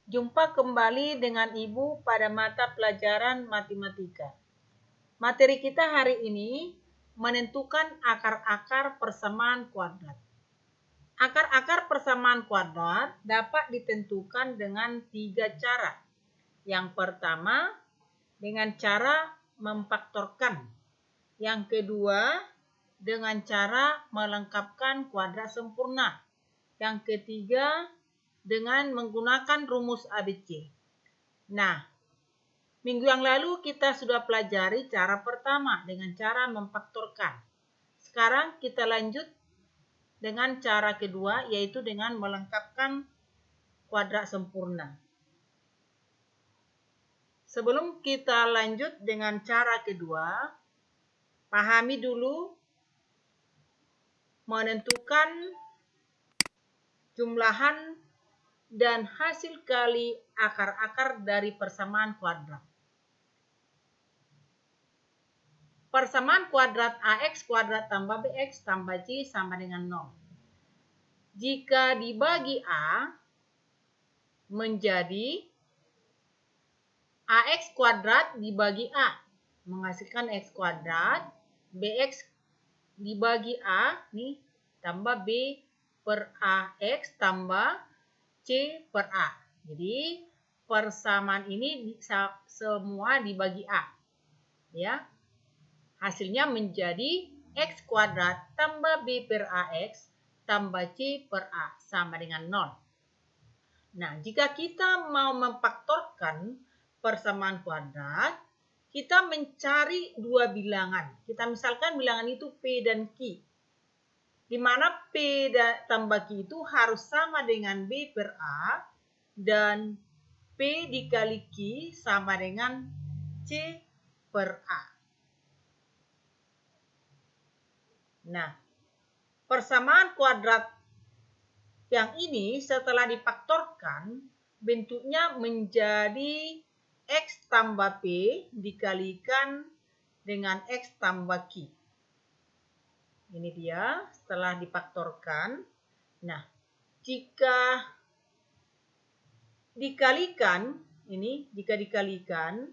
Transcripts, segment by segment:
Jumpa kembali dengan Ibu pada mata pelajaran matematika. Materi kita hari ini menentukan akar-akar persamaan kuadrat. Akar-akar persamaan kuadrat dapat ditentukan dengan 3 cara. Yang pertama, dengan cara memfaktorkan. Yang kedua, dengan cara melengkapkan kuadrat sempurna. Yang ketiga, dengan menggunakan rumus ABC. Nah, minggu yang lalu kita sudah pelajari cara pertama dengan cara memfaktorkan. Sekarang kita lanjut dengan cara kedua, yaitu dengan melengkapkan kuadrat sempurna. Sebelum kita lanjut dengan cara kedua, pahami dulu menentukan jumlahan dan hasil kali akar-akar dari persamaan kuadrat. Persamaan kuadrat AX kuadrat tambah BX tambah C sama dengan 0. Jika dibagi A menjadi AX kuadrat dibagi A menghasilkan X kuadrat, BX dibagi A nih tambah B per AX tambah C per A. Jadi persamaan ini semua dibagi A. Ya. Hasilnya menjadi X kuadrat tambah B per AX tambah C per A sama dengan 0. Nah, jika kita mau memfaktorkan persamaan kuadrat, kita mencari dua bilangan. Kita misalkan bilangan itu P dan Q. Di mana P tambah Q itu harus sama dengan B per A dan P dikali Q sama dengan C per A. Nah, persamaan kuadrat yang ini setelah difaktorkan bentuknya menjadi X tambah P dikalikan dengan X tambah Q. Ini dia setelah difaktorkan. Nah, jika dikalikan, jika dikalikan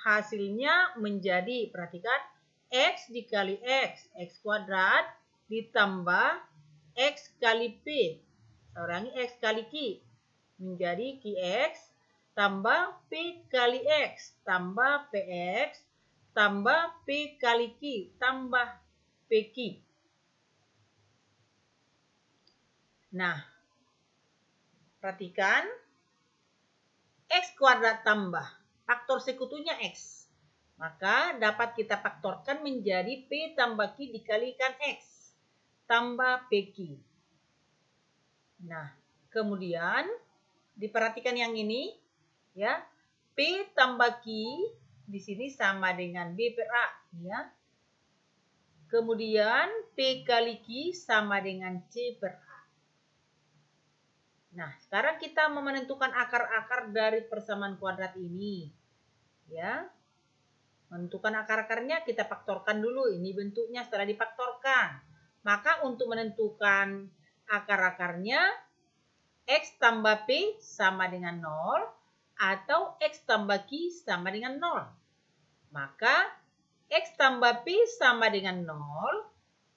hasilnya menjadi, perhatikan, X dikali X, X kuadrat ditambah X kali P. Saya ulangi, X kali Q menjadi QX tambah P kali X tambah PX tambah P kali Q tambah PQ. Nah, perhatikan, X kuadrat tambah faktor sekutunya X. Maka dapat kita faktorkan menjadi P tambah Q dikalikan X tambah PQ. Nah, kemudian diperhatikan yang ini, ya. P tambah Q di sini sama dengan B per A, ya. Kemudian P kali Q sama dengan C per A. Nah, sekarang kita mau menentukan akar-akar dari persamaan kuadrat ini. Ya. Menentukan akar-akarnya kita faktorkan dulu. Ini bentuknya setelah difaktorkan. Maka untuk menentukan akar-akarnya, X tambah P sama dengan 0 atau X tambah Q sama dengan 0. Maka X tambah P sama dengan 0.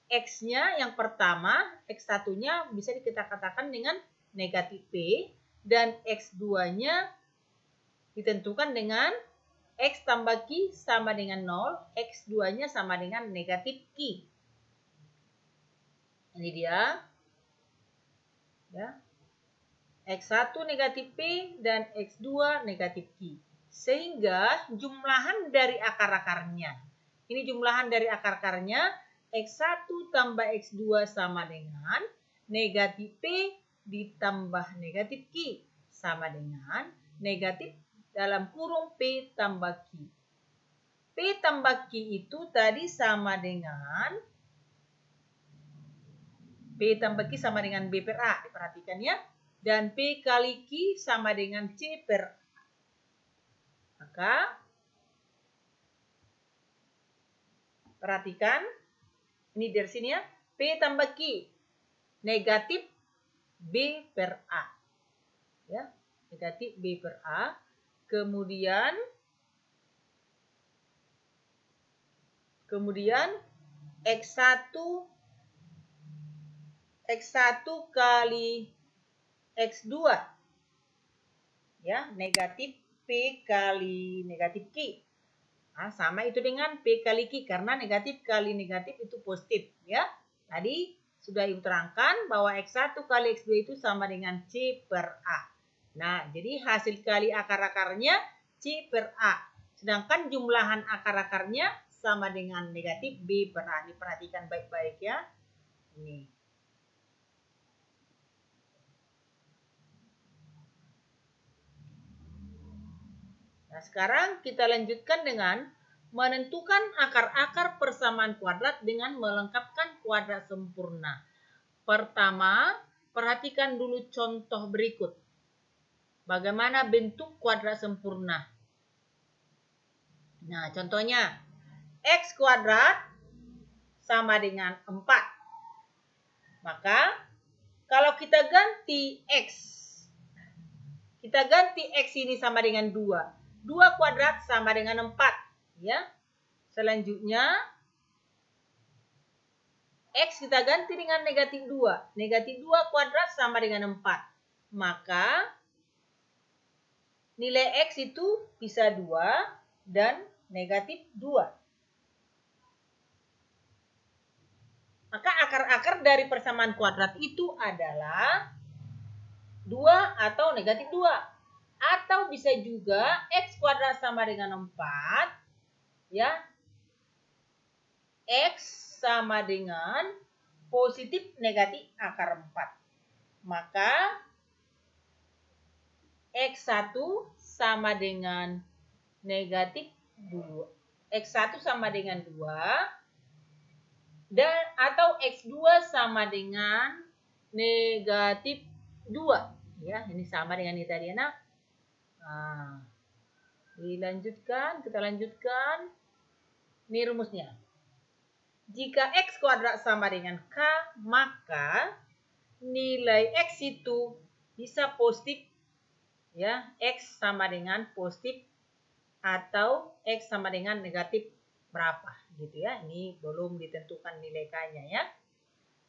X-nya yang pertama, X1-nya bisa kita katakan dengan negatif P, dan X2-nya ditentukan dengan X tambah Q sama dengan 0, X2-nya sama dengan negatif Q. Ini dia. Ya. X1 negatif P dan X2 negatif Q. Sehingga jumlahan dari akar-akarnya. Ini jumlahan dari akar-akarnya, X1 tambah X2 sama dengan negatif P ditambah negatif Q sama dengan negatif dalam kurung P tambah Q. P tambah Q itu tadi sama dengan P tambah Q sama dengan B per A. Diperhatikan ya. Dan P kali Q sama dengan C per A. Maka perhatikan ini dari sini ya. P tambah Q negatif B per A. Ya. negatif B per A. Kemudian X1 kali X2, ya, negatif P kali negatif Q. Nah, sama itu dengan P kali Q, karena negatif kali negatif itu positif, ya. Tadi sudah Ibu terangkan bahwa X1 kali X2 itu sama dengan C per A. Nah, jadi hasil kali akar-akarnya C per A. Sedangkan jumlahan akar-akarnya sama dengan negatif B per A. Ini perhatikan baik-baik ya. Ini. Nah, sekarang kita lanjutkan dengan menentukan akar-akar persamaan kuadrat dengan melengkapkan kuadrat sempurna. Pertama, perhatikan dulu contoh berikut. Bagaimana bentuk kuadrat sempurna? Nah, contohnya X kuadrat sama dengan 4. Maka, kalau kita ganti X ini sama dengan 2. 2 kuadrat sama dengan 4, ya. Selanjutnya X kita ganti dengan negatif 2. Negatif 2 kuadrat sama dengan 4. Maka nilai X itu bisa 2 dan negatif 2. Maka akar-akar dari persamaan kuadrat itu adalah 2 atau negatif 2. Atau bisa juga X kuadrat sama dengan 4, ya. X sama dengan positif negatif akar 4. Maka X1 sama dengan negatif 2. X1 sama dengan 2 dan atau X2 sama dengan negatif 2. Ya, ini sama dengan ini tadi anak. Nah, kita lanjutkan. Ini rumusnya. Jika X kuadrat sama dengan K, maka nilai X itu bisa positif, ya. X sama dengan positif atau X sama dengan negatif berapa, gitu ya. Ini belum ditentukan nilai K-nya, ya.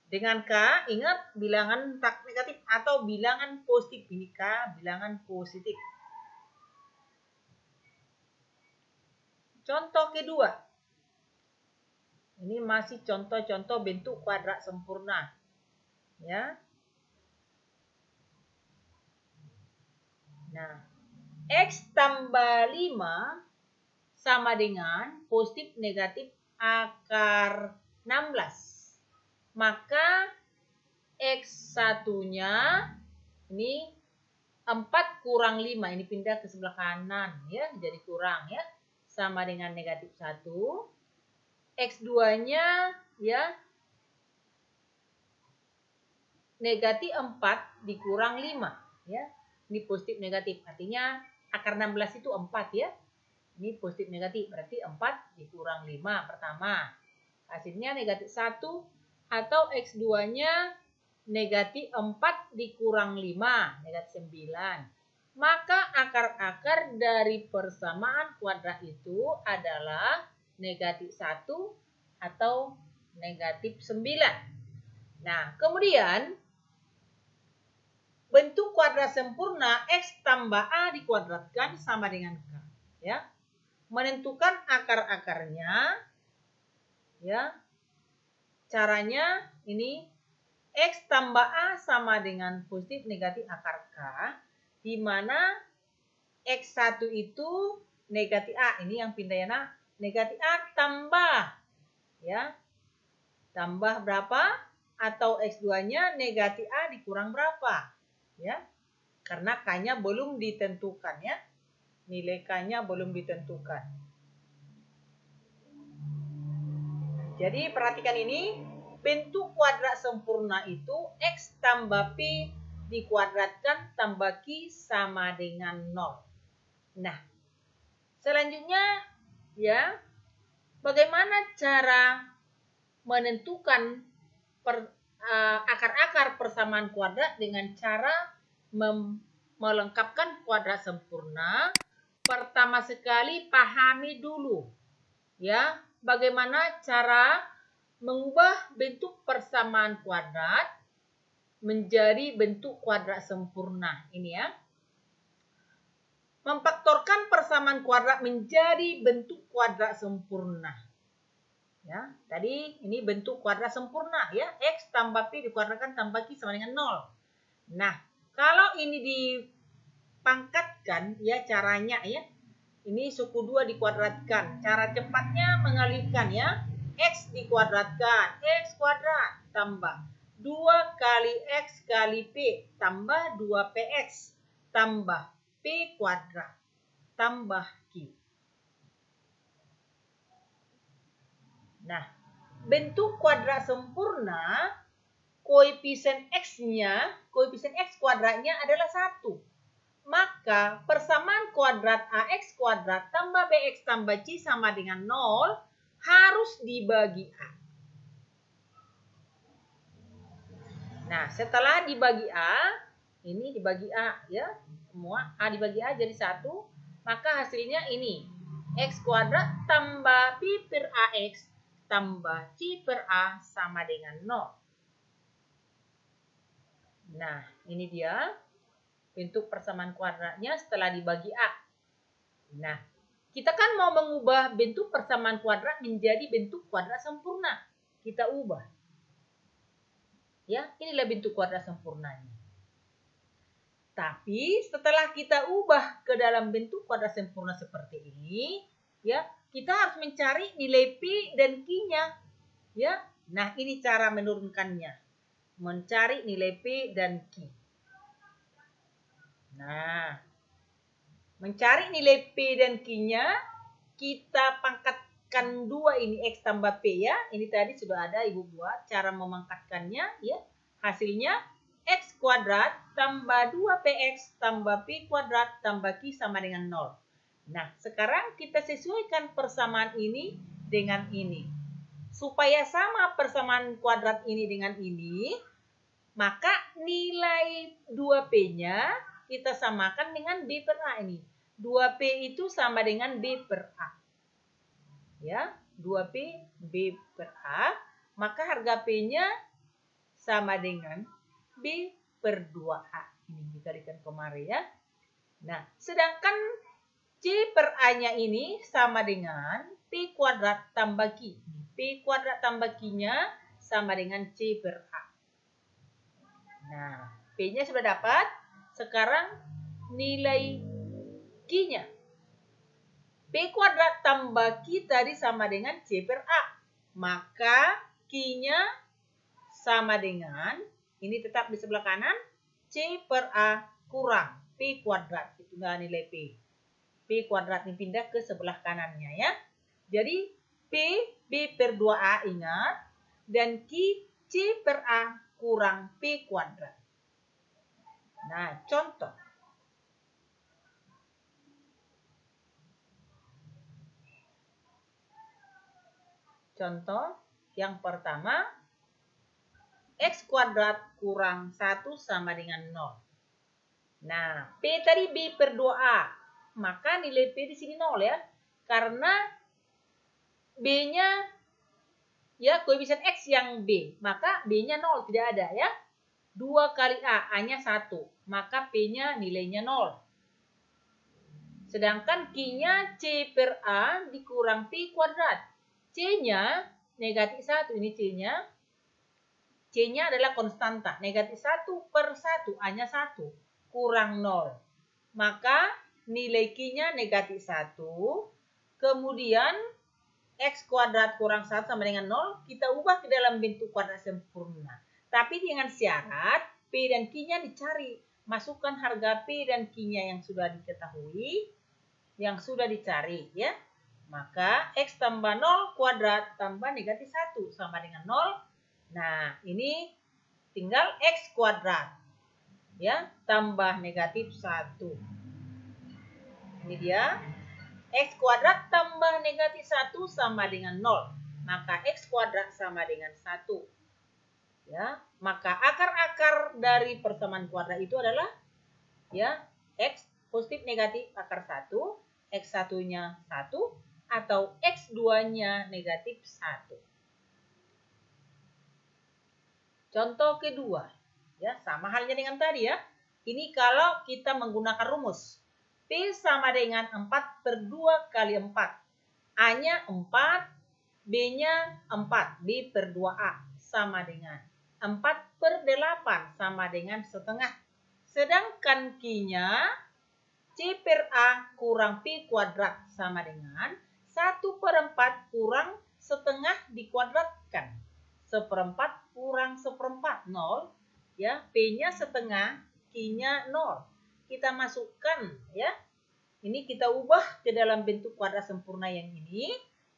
Dengan K, ingat bilangan tak negatif atau bilangan positif. Ini K, bilangan positif. Contoh kedua. Ini masih contoh-contoh bentuk kuadrat sempurna. Ya. Nah, X tambah 5 sama dengan positif negatif akar 16. Maka X1-nya ini 4 kurang 5. Ini pindah ke sebelah kanan, ya, jadi kurang, ya. Sama dengan negatif 1. X2-nya, ya, negatif 4 dikurang 5, ya. Ini positif negatif, artinya akar 16 itu 4, ya. Ini positif negatif, berarti 4 dikurang 5 pertama. Hasilnya negatif 1 atau X2-nya negatif 4 dikurang 5, negatif 9. Maka akar-akar dari persamaan kuadrat itu adalah negatif 1 atau negatif 9. Nah, kemudian bentuk kuadrat sempurna X tambah A dikuadratkan sama dengan K. Ya. Menentukan akar-akarnya, ya. Caranya ini X tambah A sama dengan positif negatif akar K, di mana X1 itu negatif A. Ini yang pindah, ya, nak. Negatif A tambah, ya. Tambah berapa? Atau X2-nya negatif A dikurang berapa? Ya. Karena K-nya belum ditentukan, ya. Nilai K-nya belum ditentukan. Jadi perhatikan ini, bentuk kuadrat sempurna itu X tambah P dikuadratkan tambah Q sama dengan 0. Nah, selanjutnya, ya, bagaimana cara menentukan akar-akar persamaan kuadrat dengan cara melengkapkan kuadrat sempurna, pertama sekali pahami dulu ya bagaimana cara mengubah bentuk persamaan kuadrat menjadi bentuk kuadrat sempurna. Ini ya. Memfaktorkan persamaan kuadrat menjadi bentuk kuadrat sempurna. Ya, tadi ini bentuk kuadrat sempurna ya. X tambah P dikuadratkan tambah Q sama dengan 0. Nah, kalau ini dipangkatkan ya caranya ya. Ini suku 2 dikuadratkan. Cara cepatnya mengalihkan ya. X dikuadratkan. X kuadrat tambah 2 kali X kali P tambah 2PX tambah P kuadrat tambah Q. Nah, bentuk kuadrat sempurna, koefisien X-nya, koefisien X kuadratnya adalah 1. Maka persamaan kuadrat AX kuadrat tambah BX tambah C sama dengan 0 harus dibagi A. Nah, setelah dibagi A, ini dibagi A ya, semua A dibagi A jadi 1, maka hasilnya ini X kuadrat tambah P per AX tambah C per A sama dengan 0. Nah, ini dia bentuk persamaan kuadratnya setelah dibagi A. Nah, kita kan mau mengubah bentuk persamaan kuadrat menjadi bentuk kuadrat sempurna. Kita ubah. Ya, inilah bentuk kuadrat sempurnanya. Tapi setelah kita ubah ke dalam bentuk kuadrat sempurna seperti ini, ya, kita harus mencari nilai P dan Q-nya. Ya. Nah, ini cara menurunkannya. Mencari nilai P dan Q. Nah, mencari nilai P dan Q-nya, kita pangkatkan 2 ini X tambah P ya. Ini tadi sudah ada Ibu buat cara memangkatkannya ya. Hasilnya X kuadrat tambah 2PX tambah P kuadrat tambah Q sama dengan 0. Nah, sekarang kita sesuaikan persamaan ini dengan ini. Supaya sama persamaan kuadrat ini dengan ini, maka nilai 2P-nya kita samakan dengan B per A ini. 2P itu sama dengan B per A. Ya, 2P B per A, maka harga P-nya sama dengan B per 2A. Ini dikalikan kemarin ya. Nah, sedangkan C per A-nya ini sama dengan P kuadrat tambah Q. P kuadrat tambah Q-nya sama dengan C per A. Nah, P-nya sudah dapat. Sekarang nilai Q-nya. P kuadrat tambah Q tadi sama dengan C per A. Maka Q-nya sama dengan, ini tetap di sebelah kanan, C per A kurang P kuadrat. Itulah nilai P. P kuadrat ini pindah ke sebelah kanannya ya. Jadi P, B per 2A ingat. Dan Q, C per A kurang P kuadrat. Nah, contoh. Contoh yang pertama, X kuadrat kurang 1 sama dengan 0. Nah, P tadi B per 2A. Maka nilai P di sini 0 ya. Karena B-nya ya koefisien X yang B. Maka B-nya 0, tidak ada ya. 2 kali A, A-nya 1. Maka P-nya nilainya 0. Sedangkan Q-nya C per A dikurang P kuadrat. C-nya negatif 1. Ini C-nya. C-nya adalah konstanta. Negatif 1 per 1. A-nya 1. Kurang 0. Maka nilai Q-nya negatif 1. Kemudian X kuadrat kurang 1 sama dengan 0. Kita ubah ke dalam bentuk kuadrat sempurna. Tapi dengan syarat P dan Q-nya dicari. Masukkan harga P dan Q-nya yang sudah diketahui. Yang sudah dicari ya. Maka X tambah 0 kuadrat tambah negatif 1 sama dengan 0. Nah, ini tinggal X kuadrat. Ya, tambah negatif 1. Ini dia. X kuadrat tambah negatif 1 sama dengan 0. Maka X kuadrat sama dengan 1. Ya, maka akar-akar dari persamaan kuadrat itu adalah ya X positif negatif akar 1, X1-nya 1, atau X2-nya negatif 1. Contoh kedua, ya sama halnya dengan tadi ya. Ini kalau kita menggunakan rumus. P sama dengan 4 per 2 kali 4. A-nya 4, B-nya 4. B per 2A sama dengan 4 per 8 sama dengan setengah. Sedangkan Q-nya C per A kurang P kuadrat sama dengan 1 per 4 kurang setengah dikuadratkan. 1/4 kurang 1/4, 0. Ya, P-nya setengah, Q-nya 0. Kita masukkan ya. Ini kita ubah ke dalam bentuk kuadrat sempurna yang ini.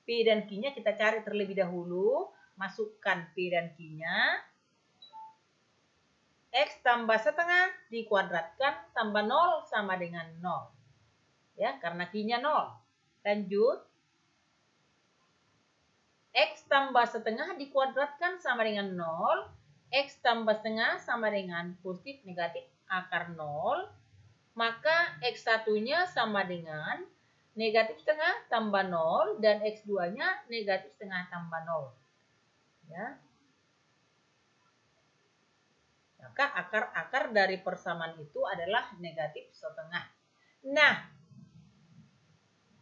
P dan Q-nya kita cari terlebih dahulu. Masukkan P dan Q-nya. X tambah setengah dikuadratkan tambah 0 sama dengan 0. Ya, karena Q-nya 0. Lanjut. X tambah setengah dikuadratkan sama dengan 0. X tambah setengah sama dengan positif negatif akar 0. Maka X1-nya sama dengan negatif setengah tambah 0. Dan X2-nya negatif setengah tambah 0. Ya. Maka akar-akar dari persamaan itu adalah negatif setengah. Nah,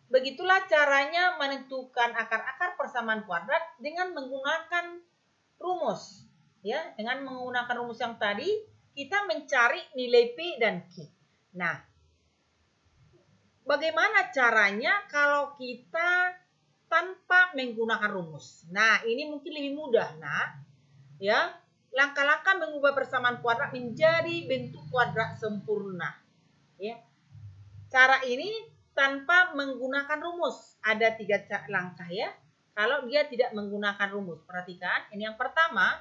begitulah caranya menentukan akar-akar persamaan kuadrat dengan menggunakan rumus. Ya, dengan menggunakan rumus yang tadi, kita mencari nilai P dan Q. Nah, bagaimana caranya kalau kita tanpa menggunakan rumus? Nah, ini mungkin lebih mudah, nah. Ya, langkah-langkah mengubah persamaan kuadrat menjadi bentuk kuadrat sempurna. Ya. Cara ini tanpa menggunakan rumus. Ada 3 langkah ya. Kalau dia tidak menggunakan rumus. Perhatikan, ini yang pertama,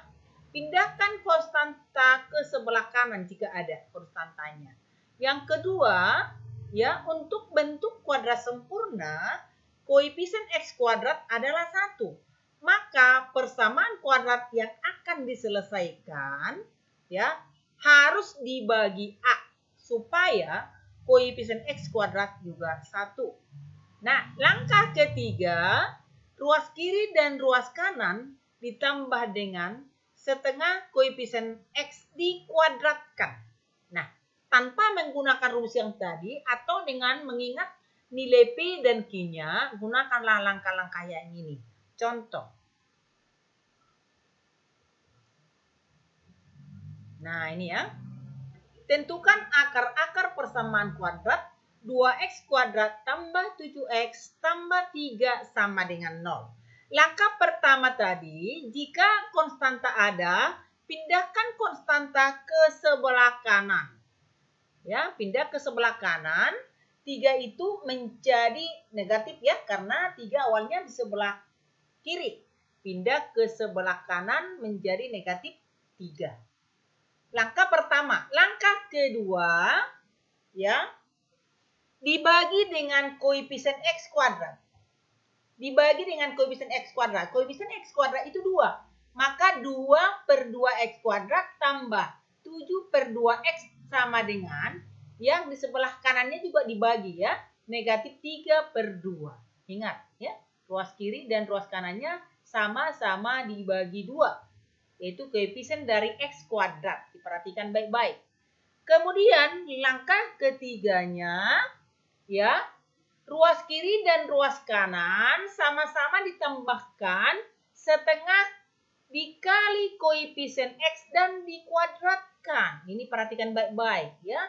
pindahkan konstanta ke sebelah kanan jika ada konstantanya. Yang kedua, ya, untuk bentuk kuadrat sempurna, koefisien X kuadrat adalah 1. Maka persamaan kuadrat yang akan diselesaikan ya harus dibagi A supaya koefisien X kuadrat juga 1. Nah, langkah ketiga, ruas kiri dan ruas kanan ditambah dengan setengah koefisien X dikuadratkan. Nah, tanpa menggunakan rumus yang tadi atau dengan mengingat nilai P dan Q-nya, gunakanlah langkah-langkah yang ini. Contoh. Nah, ini ya. Tentukan akar-akar persamaan kuadrat 2x kuadrat tambah 7x tambah 3 sama dengan 0. Langkah pertama tadi, jika konstanta ada, pindahkan konstanta ke sebelah kanan. Ya, pindah ke sebelah kanan. 3 itu menjadi negatif ya, karena 3 awalnya di sebelah kiri. Pindah ke sebelah kanan menjadi negatif 3. Langkah pertama. Langkah kedua, ya, dibagi dengan koefisien X kuadrat. Dibagi dengan koefisien X kuadrat. Koefisien X kuadrat itu 2. Maka 2 per 2X kuadrat tambah 7 per 2X sama dengan, yang di sebelah kanannya juga dibagi ya, negatif 3 per 2. Ingat ya, ruas kiri dan ruas kanannya sama-sama dibagi 2, yaitu koefisien dari X kuadrat. Diperhatikan baik-baik. Kemudian langkah ketiganya, ya, ruas kiri dan ruas kanan sama-sama ditambahkan setengah dikali koefisien X dan dikuadratkan. Ini perhatikan baik-baik ya.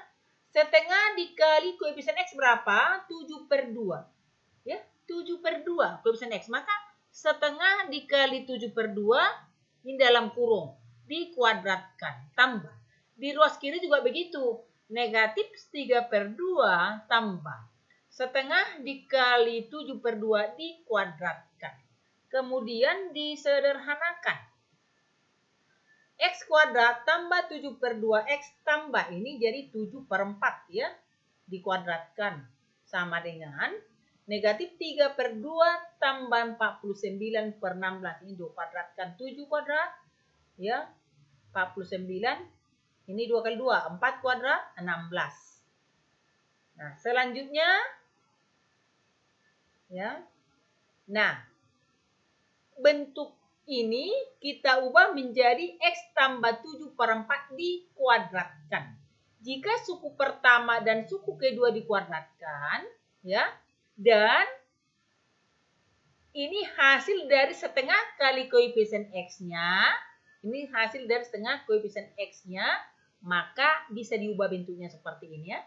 Setengah dikali koefisien X berapa? 7 per 2. Ya, 7 per 2 koefisien X. Maka setengah dikali 7 per 2 ini dalam kurung. Dikuadratkan. Tambah. Di ruas kiri juga begitu. Negatif 3 per 2 tambah. Setengah dikali 7 per 2 dikuadratkan. Kemudian disederhanakan. X kuadrat tambah 7 per 2X tambah. Ini jadi 7 per 4 ya. Dikuadratkan. Sama dengan negatif 3 per 2 tambah 49 per 16. Ini dikuadratkan 7 kuadrat. Ya. 49. Ini 2 kali 2. 4 kuadrat 16. Nah, selanjutnya, ya. Nah, bentuk ini kita ubah menjadi X tambah 7/4 dikuadratkan. Jika suku pertama dan suku kedua dikuadratkan, ya, dan ini hasil dari setengah kali koefisien X-nya, ini hasil dari setengah koefisien X-nya, maka bisa diubah bentuknya seperti ini ya.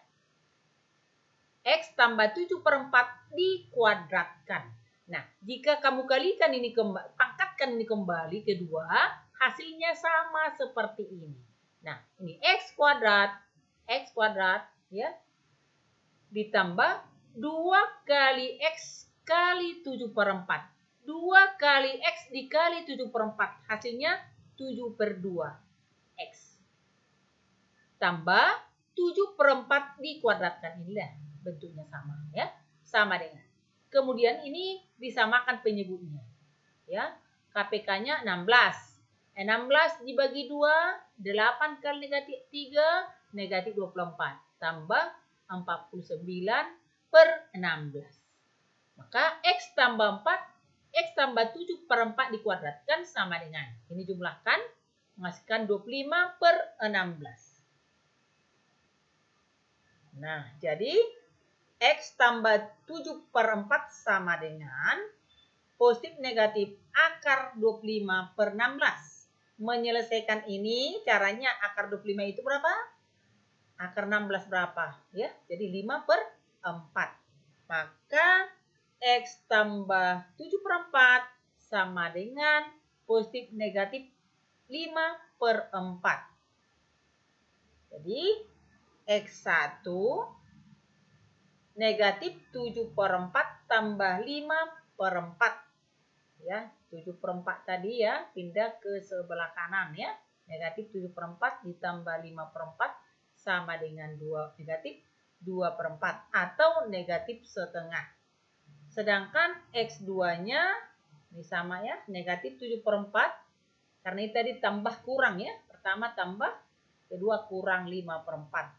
X tambah 7/4 dikuadratkan. Nah, jika kamu kalikan ini pangkatkan ini kembali kedua, hasilnya sama seperti ini. Nah, ini X kuadrat ya, ditambah 2 kali X kali 7/4. 2 kali X dikali 7/4, hasilnya 7/2 X. Tambah 7/4 dikuadratkan, inilah bentuknya sama ya, sama dengan. Kemudian ini disamakan penyebutnya ya. KPK-nya 16. 16 dibagi 2, 8 kali negatif 3, negatif 24. Tambah 49/16. Maka X tambah 4, X tambah 7/4 dikuadratkan sama dengan. Ini jumlahkan, menghasilkan 25/16. Nah, jadi X tambah 7/4 sama dengan positif negatif akar 25/16. Menyelesaikan ini caranya akar 25 itu berapa? Akar 16 berapa? Ya, jadi 5/4. Maka X tambah 7/4 sama dengan positif negatif 5/4. Jadi X1 negatif 7/4 tambah 5/4. Ya, 7/4 tadi ya, pindah ke sebelah kanan ya. Negatif 7/4 ditambah 5/4 sama dengan 2 negatif 2/4 atau negatif setengah. Sedangkan X2-nya ini sama ya, negatif 7/4. Karena ini tadi tambah kurang ya. Pertama tambah, kedua kurang 5/4.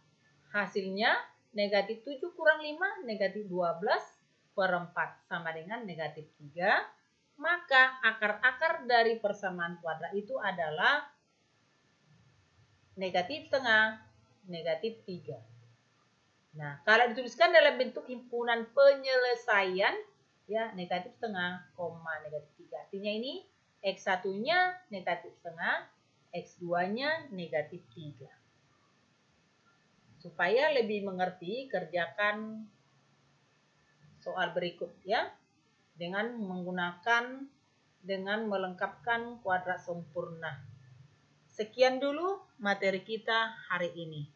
Hasilnya negatif 7 kurang 5, negatif 12/4 sama dengan negatif 3. Maka akar-akar dari persamaan kuadrat itu adalah negatif setengah, negatif 3. Nah, kalau dituliskan dalam bentuk himpunan penyelesaian, ya negatif setengah, negatif 3. Artinya ini X1-nya negatif setengah, X2-nya negatif 3. Supaya lebih mengerti, kerjakan soal berikut ya. Dengan melengkapkan kuadrat sempurna. Sekian dulu materi kita hari ini.